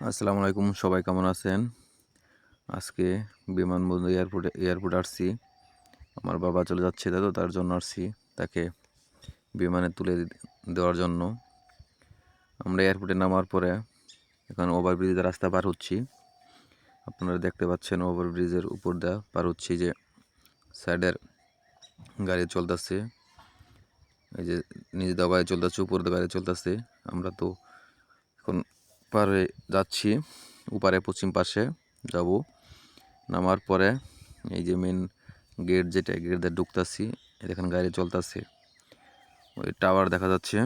আসসালামু আলাইকুম, সবাই কেমন আছেন? আজকে বিমানবন্দর এয়ারপোর্ট আসছি। আমার বাবা চলে যাচ্ছে তো তার জন্য আসছি, তাকে বিমানে তুলে দেওয়ার জন্য। আমরা এয়ারপোর্টে নামার পরে এখন ওভারব্রিজের রাস্তা পার হচ্ছি। আপনারা দেখতে পাচ্ছেন ওভারব্রিজের উপর দিয়ে পার হচ্ছি, যে সাইডের গাড়ি চলতেছে, এই যে নিচ দিয়ে গাড়ি চলতেছে, উপর দিয়ে গাড়ি চলতেছে। আমরা তো এখন পার হয়ে যাচ্ছি, উপারে পশ্চিম পাশে যাব। নামার পরে এই যে মেন গেট, যেটা গেট দিয়ে ঢুকতেছি, এখানে গাড়ি চলতেছে। ওই টাওয়ার দেখা যাচ্ছে,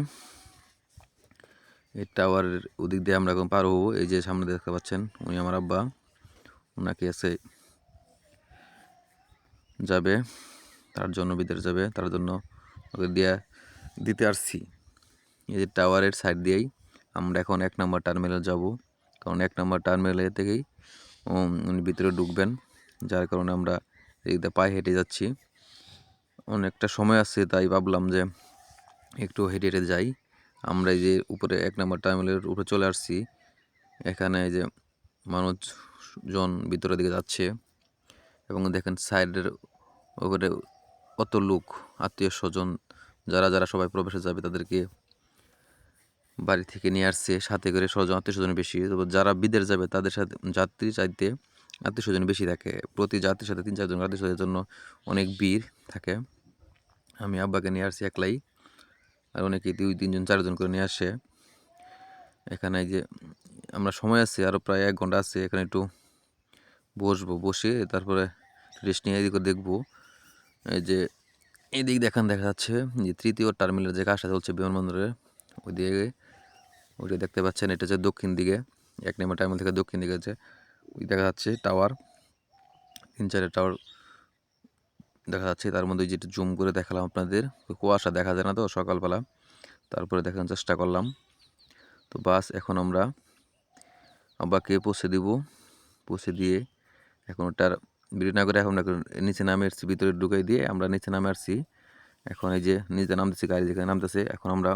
এই টাওয়ারের ওদিক দিয়ে আমরা এখন পার হবো। এই যে সামনে দেখতে পাচ্ছেন, উনি আমার আব্বা, ওনাকে এসে যাবে, তার জন্য ভিতরে যাবে, তার জন্য ওকে দিতে আসছি। এই যে টাওয়ারের সাইড দিয়েই আমরা এখন 1 নম্বর টার্মিনালে যাব, কারণ 1 নম্বর টার্মিনালে থেকেই উনি ভিতরে ঢুকবেন, যার কারণে আমরা এই দিকে পায়ে হেঁটে যাচ্ছি। অনেকটা সময় আছে, তাই ভাবলাম যে একটু হেঁটে হেঁটে যাই। আমরা এই যে উপরে 1 নম্বর টার্মিনালের উপরে চলে আসছি। এখানে এই যে মানুষজন ভিতরের দিকে যাচ্ছে, এবং দেখেন সাইডের উপরে কত লোক, আত্মীয় স্বজন, যারা যারা সবাই প্রবেশে যাবে তাদেরকে বাড়ি থেকে নিয়ে আসছে সাথে করে। স্বজন আত্মীয় স্বজন বেশি, তবে যারা বিদেশ যাবে তাদের সাথে যাত্রী চাইতে আত্মীয় স্বজন বেশি থাকে। প্রতি যাত্রীর সাথে 3-4 জন আত্মীয় স্বজনের জন্য অনেক ভিড় থাকে। আমি আব্বাকে নিয়ে আসছি একলাই, আর অনেকে 2-3 জন 4 জন করে নিয়ে আসে। এখানে এই যে আমরা সময় আছে, আরও প্রায় 1 ঘন্টা আছে, এখানে একটু বসবো, বসে তারপরে রেস্ট নিয়ে এদিকে দেখবো। এই যে এদিক দেখা যাচ্ছে যে 3য় টার্মিনালের যে কাজটা চলছে বিমানবন্দরের, ওইদিকে ওইটা দেখতে পাচ্ছেন। এটা হচ্ছে দক্ষিণ দিকে, 1 নম্বর টার্মিনাল থেকে দক্ষিণ দিকে আছে, ওই দেখা যাচ্ছে টাওয়ার, 3-4 টাওয়ার দেখা যাচ্ছে। তার মধ্যে যেটা জুম করে দেখালাম আপনাদের, কুয়াশা দেখা যায় না তো সকালবেলা, তারপরে দেখানোর চেষ্টা করলাম। তো বাস এখন আমরা আব্বাকে পৌঁছে দিব, পৌঁছে দিয়ে এখন ওটার ভিডিও না করে এখন নিচে নামে ভিতরে ঢুকাই দিয়ে আমরা নিচে নামে আসছি। এখন এই যে নিচে নামতেছি, গাড়ি যেখানে নামতেছে, এখন আমরা